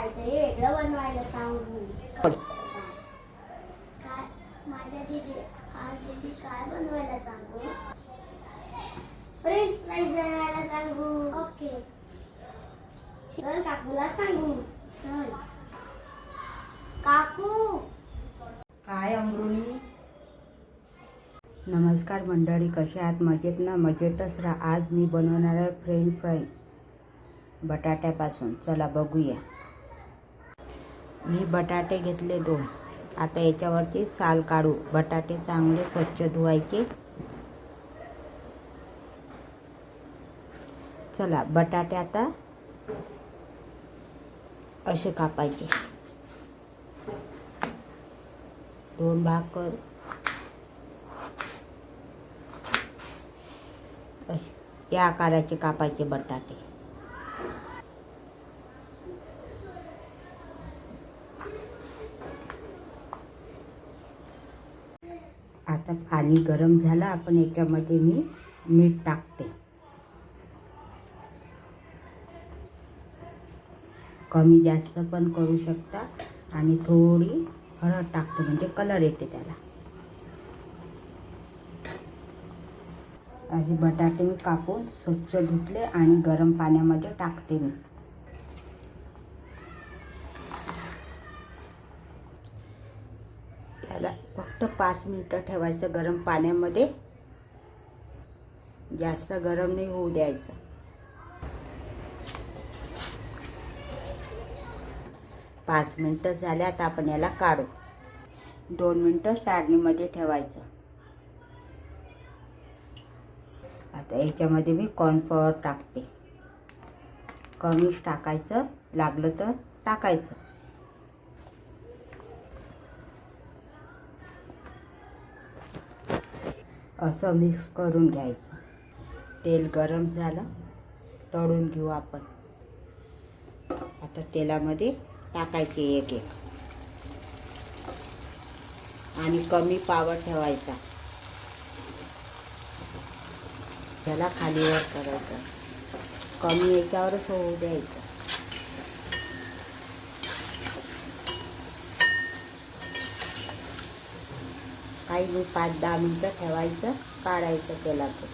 काहीतरी वेगळं बनवायला सांगू. काय माझ्या दीदी आज दीदी काय बनवायला सांगू? फ्रेंच फ्राईज बनवायला सांगू. ओके चल काकूला सांगू. चल काकू. काय अमृणी? नमस्कार मंडळी, कसे आहात? मजेत ना? मजेतच राहा. आज मी बनवणार आहे फ्रेंच फ्राय बटाट्यापासून. चला बघूया. मी बटाटे घेतले 2. आता याच्यावरची साल काढू. बटाटे चांगले स्वच्छ धुवायचे. चला बटाटे आता असे कापायचे. 2 भाग कर. या आकाराचे कापायचे बटाटे. आता पाणी गरम झालं. आपण याच्यामध्ये मी मीठ टाकते. कमी जास्त पण करू शकता. आणि थोडी हळद टाकते म्हणजे कलर येते त्याला. आधी बटाटे मी कापून स्वच्छ धुतले आणि गरम पाण्यामध्ये टाकते मी. याला फक्त 5 मिनिटं ठेवायचं गरम पाण्यामध्ये. जास्त गरम नाही होऊ द्यायचं. पाच मिनिटं झाले. आता आपण याला काढू. 2 मिनिटं चाळणीमध्ये ठेवायचं. आता याच्यामध्ये मी कॉर्नफ्लॉवर टाकते. कमीच टाकायचं, लागलं तर टाकायचं. असं मिक्स करून घ्यायचं. तेल गरम झालं, तळून घेऊ आपण. आता तेलामध्ये टाकायचे एक एक आणि कमी पावर ठेवायचा. त्याला खालीवर करायचं. कमी याच्यावरच होऊ द्यायचं. काही मी 5-10 मिनिटं ठेवायचं. काढायचं तेलातून.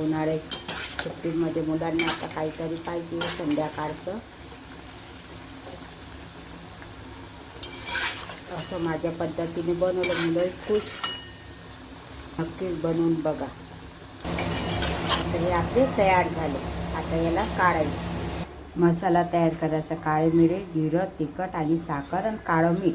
उन्हाळ्याच्या सुट्टीमध्ये मुलांना आता काहीतरी पाहिजे संध्याकाळचं. असं माझ्या पद्धतीने बनवलं. मुलं खुश. नक्कीच बनवून बघा. तर हे आपले तयार झाले. आता याला काढायचं. मसाला तयार करायचा. काळे मिरे, जिरं, तिखट आणि साखर आणि काळं मीठ.